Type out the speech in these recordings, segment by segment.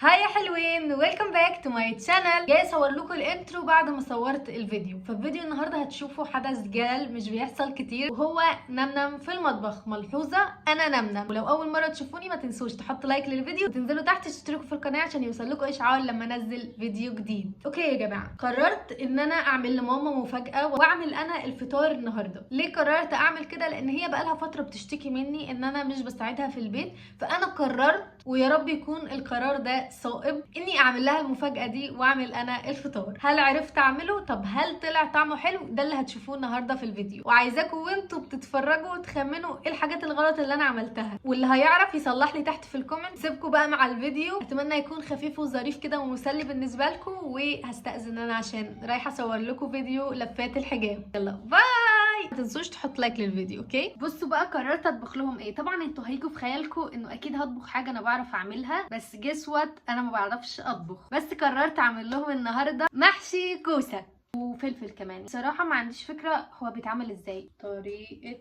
هاي يا حلوين، ويلكم باك تو ماي تشانل. جاي اصور لكم الانترو بعد ما صورت الفيديو. فالفيديو النهارده هتشوفوا حدث جلل مش بيحصل كتير، وهو نمنم في المطبخ. ملحوظه، انا نمنم. ولو اول مره تشوفوني ما تنسوش تحطوا لايك للفيديو وتنزلوا تحت تشتركوا في القناه عشان يوصلكوا اشعار لما انزل فيديو جديد. اوكي يا جماعه، قررت ان انا اعمل لماما مفاجاه واعمل انا الفطار النهارده. ليه قررت اعمل كده؟ لان هي بقالها فتره بتشتكي مني ان انا مش بساعدها في البيت. فانا قررت، ويا رب يكون القرار ده صائب، اني اعمل لها المفاجاه دي واعمل انا الفطار. هل عرفت اعمله؟ طب هل طلع طعمه حلو؟ ده اللي هتشوفوه النهارده في الفيديو. وعايزاكم وانتوا بتتفرجوا تخمنوا ايه الحاجات الغلط اللي انا عملتها، واللي هيعرف يصلح لي تحت في الكومنت. سيبكم بقى مع الفيديو، اتمنى يكون خفيف وظريف كده ومسلي بالنسبه لكم. وهستأذن انا عشان رايحه اصور لكم فيديو لفات الحجاب. يلا باي. ما تنسوش تحط لايك للفيديو. اوكي، بصوا بقى قررت اطبخ لهم ايه. طبعا انتوا هيجوا في خيالكم انه اكيد هطبخ حاجه انا بعرف اعملها، بس جس وات، انا ما بعرفش اطبخ. بس قررت اعمل لهم النهارده محشي كوسه وفلفل كمان. بصراحه ما عنديش فكره هو بيتعمل ازاي. طريقه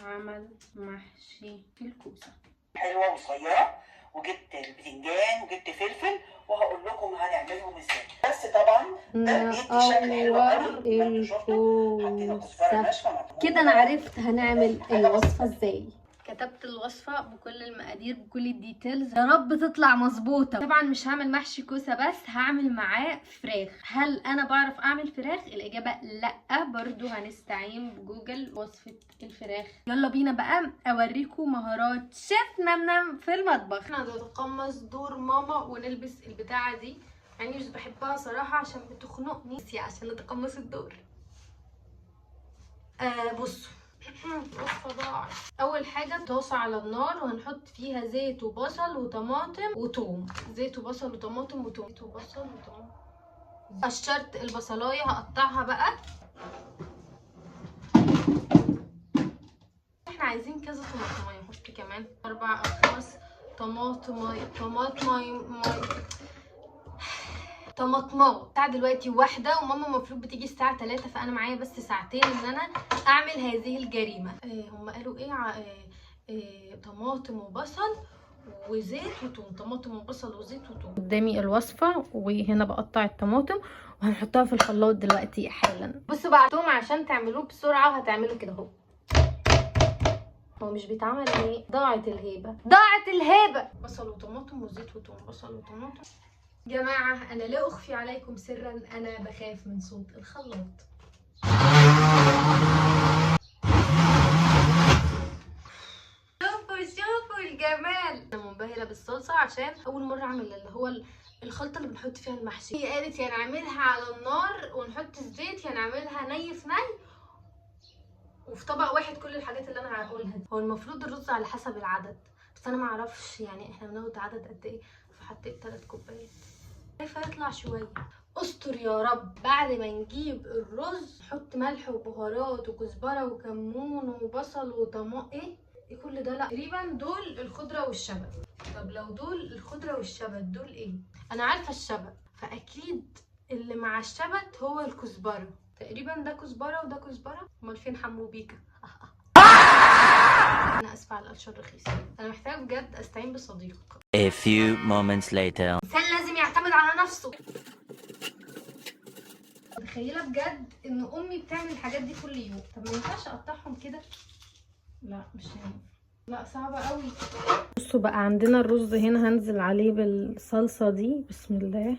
عمل محشي الكوسه حلوه وصغيره، وجبت البتنجان وجبت فلفل، وهقول لكم هنعملهم ازاي. بس طبعا ده بيدي شكل حلو قوي. ما انتوا شفتوا حطينا كزبره ناشفه كده. انا عرفت هنعمل الوصفه ازاي. كتبت الوصفه بكل المقادير بكل الديتيلز، يا رب تطلع مظبوطه. طبعا مش هعمل محشي كوسه بس، هعمل معاه فراخ. هل انا بعرف اعمل فراخ؟ الاجابه لا. برضو هنستعين بجوجل وصفه الفراخ. يلا بينا بقى اوريكم مهارات شيف نمنم في المطبخ. احنا هنتقمص دور ماما ونلبس البتاعه دي، يعني مش بحبها صراحه عشان بتخنقني، بس عشان نتقمص الدور. بصوا الوصفه ضاعت. اول حاجه طاسه على النار، وهنحط فيها زيت وبصل وطماطم وتوم. زيت وبصل وطماطم وتوم. زيت وبصل وطماطم. قشرت البصلايه هقطعها بقى. احنا عايزين كذا طماطمايه، نحط كمان 4 أو 5 طماطمات. الساعة دلوقتي 1 وماما المفروض بتيجي الساعة 3، فأنا معايا بس ساعتين إن أنا أعمل هذه الجريمة. هم قالوا إيه؟ طماطم وبصل وزيت وتوم. طماطم وبصل وزيت وتوم. قدامي الوصفة، وهنا بقطع الطماطم وهنحطها في الخلاط دلوقتي حالا. بصوا بقى، التوم عشان تعملوه بسرعة هتعملوا كده اهو. هو مش بيتعمل ايه؟ ضاعت الهيبة. بصل وطماطم وزيت وتوم، بصل وطماطم. جماعة أنا لا أخفي عليكم سرا، أنا بخاف من صوت الخلاط. شوفوا الجمال. أنا منبهرة بالصلصة عشان أول مرة أعمل اللي هو الخلطة اللي بنحط فيها المحشي. هي قالت يا نعملها على النار ونحط الزيت، يا نعملها ني في ني، وفي طبق واحد كل الحاجات اللي أنا هقولها دي. هو المفروض الرز على حسب العدد، بس أنا معرفش يعني احنا بناخد عدد قد ايه، فحطيت 3 كوبايات. كيف يطلع شويه. استر يا رب. بعد ما نجيب الرز نحط ملح وبهارات وكزبره وكمون وبصل وطماطم. ايه كل ده؟ لا تقريبا دول الخضره والشبت. طب لو دول الخضره والشبت، دول ايه؟ انا عارفه الشبت، فاكيد اللي مع الشبت هو الكزبره. تقريبا ده كزبره وده كزبره. امال فين حمو بيكا؟ انا اسفه على القلشه الرخيصه. انا محتاجه بجد استعين بصديق. A few moments later. الانسان لازم يعتمد على نفسه. متخيله بجد ان امي بتعمل الحاجات دي كل يوم. طب ما ينفعش اقطعهم كده؟ لا مش هينفع، لا صعبه قوي. بصوا بقى، عندنا الرز هنا هنزل عليه بالصلصه دي. بسم الله.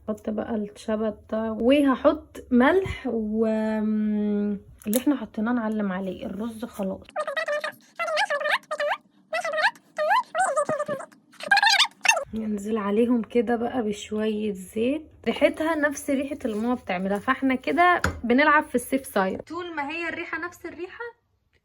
احط بقى الشبت ده، وهحط ملح اللي احنا حطيناه نعلم عليه. الرز خلاص. ننزل عليهم كده بقى بشوية زيت، ريحتها نفس ريحة اللي ماما بتعملها، فاحنا كده بنلعب في السيف سايد. طول ما هي الريحة نفس الريحة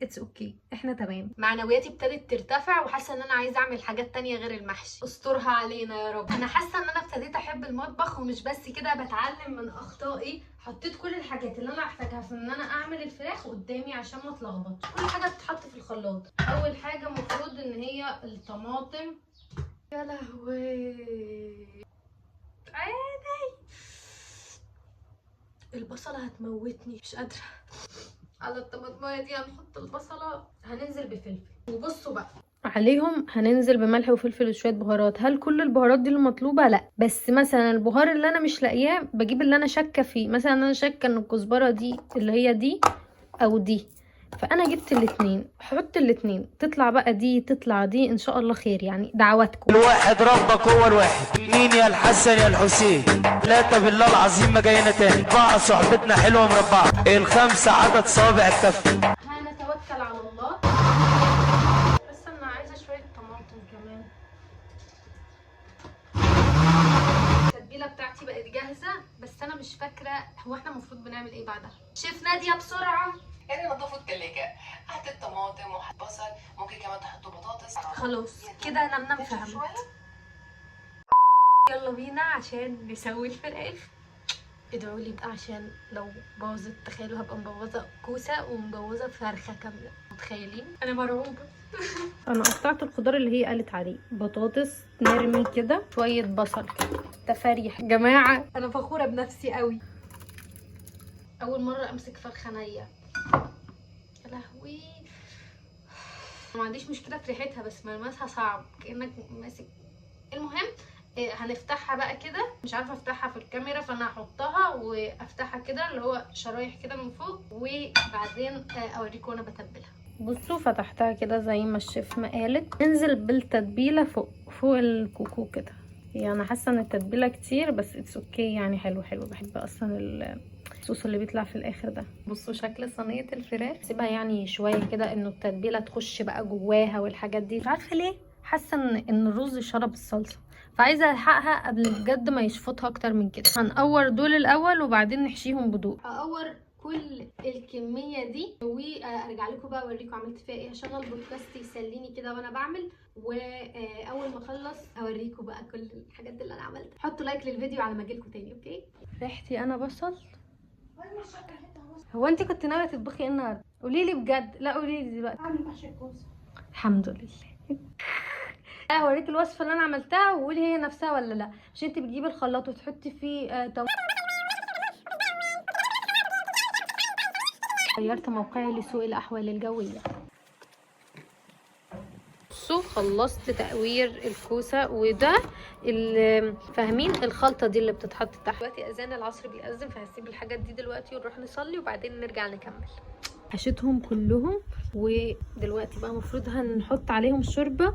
اتس اوكي، احنا تمام. معنوياتي ابتدت ترتفع، وحاسه ان انا عايزه اعمل حاجات تانية غير المحشي. استرها علينا يا رب. انا حاسه ان انا ابتديت احب المطبخ، ومش بس كده، بتعلم من اخطائي. حطيت كل الحاجات اللي انا محتاجها في ان انا اعمل الفراخ قدامي عشان ما اتلخبطش. كل حاجه بتتحط في الخلاط. اول حاجه المفروض ان هي الطماطم. يا لهوي عيني، البصلة هتموتني، مش قادرة. على الطماطمايه دي هنحط البصلة، هننزل بفلفل. وبصوا بقى، عليهم هننزل بملح وفلفل وشويه بهارات. هل كل البهارات دي المطلوبه؟ لا، بس مثلا البهار اللي انا مش لاقياه بجيب اللي انا شاكه فيه. مثلا انا شاكه ان الكزبره دي اللي هي دي او دي، فانا جبت الاتنين. حط الاتنين، تطلع بقى دي تطلع دي، ان شاء الله خير يعني، دعواتكم. الواحد ربك هو الواحد، مين يا الحسن يا الحسين، ثلاثة بالله العظيم ما جاينا تاني، 4 صحبتنا حلوة مربعة، ال5 عدد صوابع الكف. هنتوكل على الله. بس انا عايزه شويه طماطم كمان. التتبيله بتاعتي بقت جاهزه، بس انا مش فاكره هو احنا المفروض بنعمل ايه بعدها. شيف ناديه بسرعه. يعني نضفوا التلاجة، حطيت طماطم وحط بصل، ممكن كمان تحطوا بطاطس. خلاص كده انا منام فهمت. يلا بينا عشان نسوي الفراخ. ادعوا لي بقى عشان لو باظت، تخيلوا هبقى مبوظه كوسه ومبوظه فرخه كامله. متخيلين؟ انا مرعوبه. انا قطعت الخضار اللي هي قالت عليه، بطاطس نرمي كده، شويه بصل كده، تفاريح. جماعه انا فخوره بنفسي قوي، اول مره امسك فرخه نيه. يا لهوي، ما عنديش مشكله في ريحتها بس ملمسها صعب، كانك ماسك. المهم هنفتحها بقى كده. مش عارفه افتحها في الكاميرا، فانا هحطها وافتحها كده اللي هو شرايح كده من فوق، وبعدين اوريكم انا بتبلها. بصوا فتحتها كده زي ما الشيف ما قالت. ننزل بالتتبيله فوق الكوكو كده. يعني حاسه ان التتبيله كتير بس اتس اوكي يعني، حلو حلو. بحب اصلا الصوص اللي بيطلع في الاخر ده. بصوا شكل صينيه الفراخ، سيبها يعني شويه كده انه التتبيله تخش بقى جواها والحاجات دي. مش عارفه ليه حاسه ان الرز شرب الصلصه، فعايزه الحقها قبل بجد ما يشفطها اكتر من كده. هنقور دول الاول وبعدين نحشيهم بدول. اقور كل الكميه دي وارجع لكم بقى اوريكم عملت فيها ايه. هشغل بودكاست يسليني كده وانا بعمل، واول ما اخلص اوريكم بقى كل الحاجات اللي انا عملتها. حطوا لايك للفيديو على ما اجيلكم تاني. اوكي، ريحتي انا بصل. هو انت كنت ناويه تطبخي ايه النهارده؟ قولي لي بجد. لا قولي لي دلوقتي. اعمل محشي كوسه. الحمد لله. هوريك الوصفه اللي انا عملتها وقولي هي نفسها ولا لا. مش انت بتجيبي الخلاط وتحطي فيه غيرت موقعي لسوء الاحوال الجويه. بصوا خلصت تقوير الكوسه، وده فاهمين الخلطه دي اللي بتتحط تحت. دلوقتي اذان العصر بيأذن، فهسيب الحاجات دي دلوقتي ونروح نصلي وبعدين نرجع نكمل. حشيتهم كلهم، ودلوقتي بقى المفروض هنحط عليهم شوربه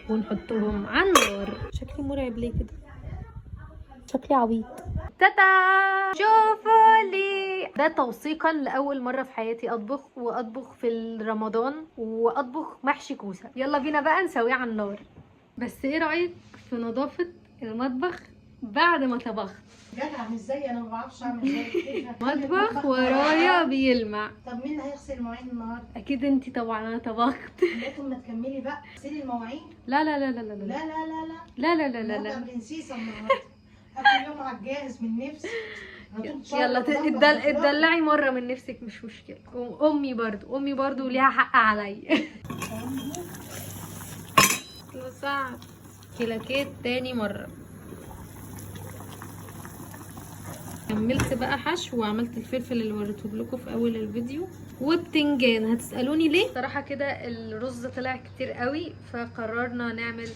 ونحطهم على النار. شكلي مرعب ليه كده؟ شكلي عبيط. تاتا شوفوا لي ده توثيقا لاول مره في حياتي اطبخ في رمضان، واطبخ محشي كوسه. يلا بينا بقى نسويه على النار. بس ايه رايك في نظافه المطبخ بعد ما طبخت؟ جدع مش زي انا ما بعرفش اعمل زي مطبخ ورايا بيلمع. طب مين اللي هيغسل المواعين النهارده؟ اكيد انتي طبعا، انا طبخت. لكن ما تكملي بقى اغسلي المواعين. لا لا لا لا لا لا لا لا لا لا لا لا لا لا. برنسيسه النهارده اكل يوم على الجاهز من نفسي. يلا اتدلعي مره من نفسك مش مشكله. امي برضو ليها حق عليا. ساعة كلاكيت تاني مره. كملت بقى حشو وعملت الفلفل اللي وريته لكم في اول الفيديو، وبتنجان. هتسالوني ليه؟ صراحه كده الرز طلع كتير قوي، فقررنا نعمل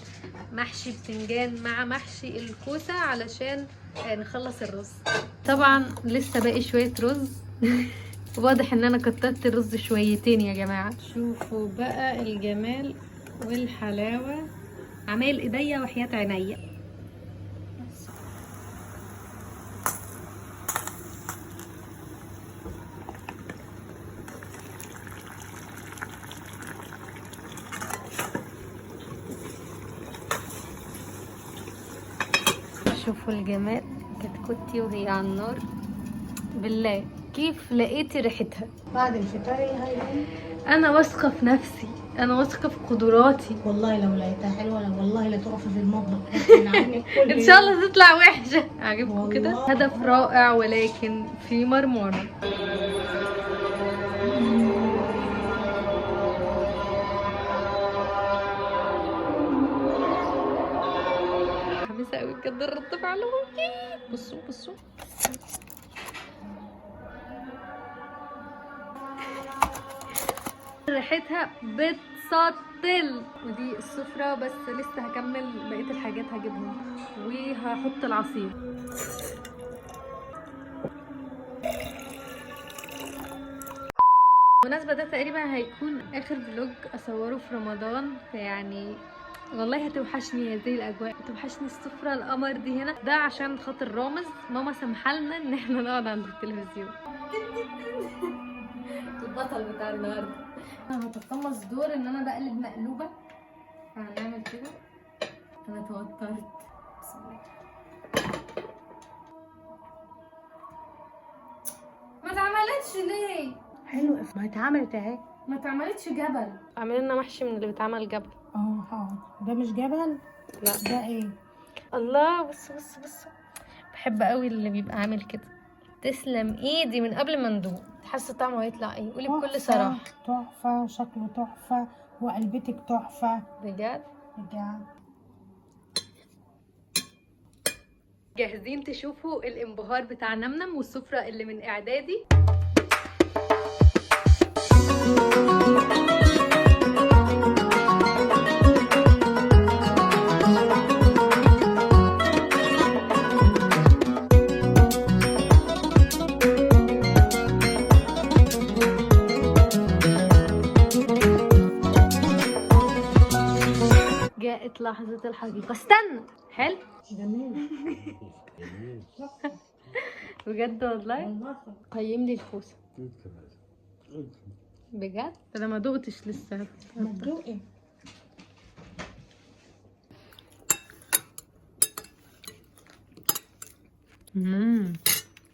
محشي بتنجان مع محشي الكوسه علشان نخلص الرز. طبعا لسه باقي شويه رز. واضح ان انا كترت الرز شويتين يا جماعه. شوفوا بقى الجمال والحلاوه، عمال ايديا وحياه عينيا. شوفوا الجمال، كتكوتي وهي على النار. بالله كيف لقيتي ريحتها؟ بعد الفطار هيقوم. انا واثقه في نفسي، انا واثقه في قدراتي. والله لو لقيتها حلوه والله لا تقفي في المطبخ. ان شاء الله تطلع وحشه. عجبكم كده؟ هدف رائع ولكن في مرمانه. حماسه قوي بجد الرد فعلهم. بصوا ريحتها مسطل. ودي السفرة، بس لسه هكمل بقية الحاجات هجيبهم، وهحط العصير. بالمناسبة ده تقريبا هيكون اخر فلوج اصوره في رمضان، يعني والله هتوحشني هذه الاجواء، هتوحشني السفرة القمر دي هنا. ده عشان خاطر رامز، ماما سامحالنا ان احنا نقعد عند التلفزيون. البطل بتاع النهارده. انا هتقمص دور ان انا بقلب مقلوبة، فهنعمل كده. انا توترت. بسم الله. ما اتعملتش ليه؟ حلو، ما اتعملت اهي. ما اتعملتش جبل. اعمل لنا محشي من اللي بيتعمل جبل. حاضر. ده مش جبل؟ لا ده ايه؟ الله، بص بص بص، بحب قوي اللي بيبقى عامل كده. تسلم ايدي من قبل ما ندوق. حاسه طعمه هيطلع ايه؟ قولي بكل صراحه. تحفه، شكله تحفه، وقلبتك تحفه بجد بجد. جاهزين تشوفوا الانبهار بتاع نمنم والسفره اللي من اعدادي؟ جاءت لحظة الحقيقة. استنى، حلو جميل. بجد والله. قيم لي الكوسة بجد. انا ما دقتش لسه. ما تدوقي.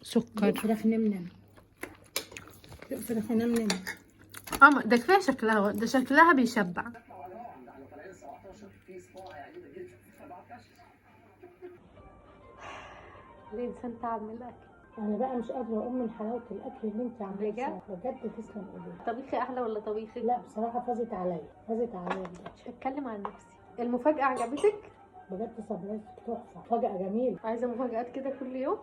سكر. فراخ نمنم. فراخ نمنم. ده كفايه شكلها، ده شكلها بيشبع. الانسان تعب من الاكل. انا بقى مش قادره اقوم من حلاوه الاكل اللي انت عاملاه. بجد؟ بجد تسلم ايديك. طبيخي احلى ولا طبيخي؟ لا بصراحه فازت عليا بجد. مش هتكلم عن نفسي. المفاجأة عجبتك؟ بجد صبرتك تحفه، فجأة جميل. عايزة مفاجآت كده كل يوم؟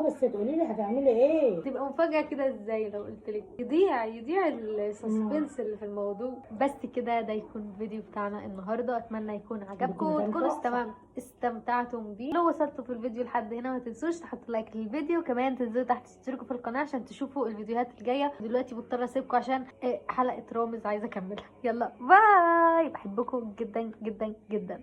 بس تقولي لي هتعملي ايه؟ تبقى مفاجأة كده ازاي لو قلت لك؟ يضيع السسبنس اللي في الموضوع. بس كده ده يكون الفيديو بتاعنا النهارده. اتمنى يكون عجبكم وتكونوا استمتعتم بيه. لو وصلتوا في الفيديو لحد هنا ما تنسوش تحطوا لايك للفيديو، كمان تنزلوا تحت تشتركوا في القناه عشان تشوفوا الفيديوهات الجايه. دلوقتي مضطره اسيبكم عشان حلقه رامز عايزه اكملها. يلا باي، بحبكم جدا جدا جدا.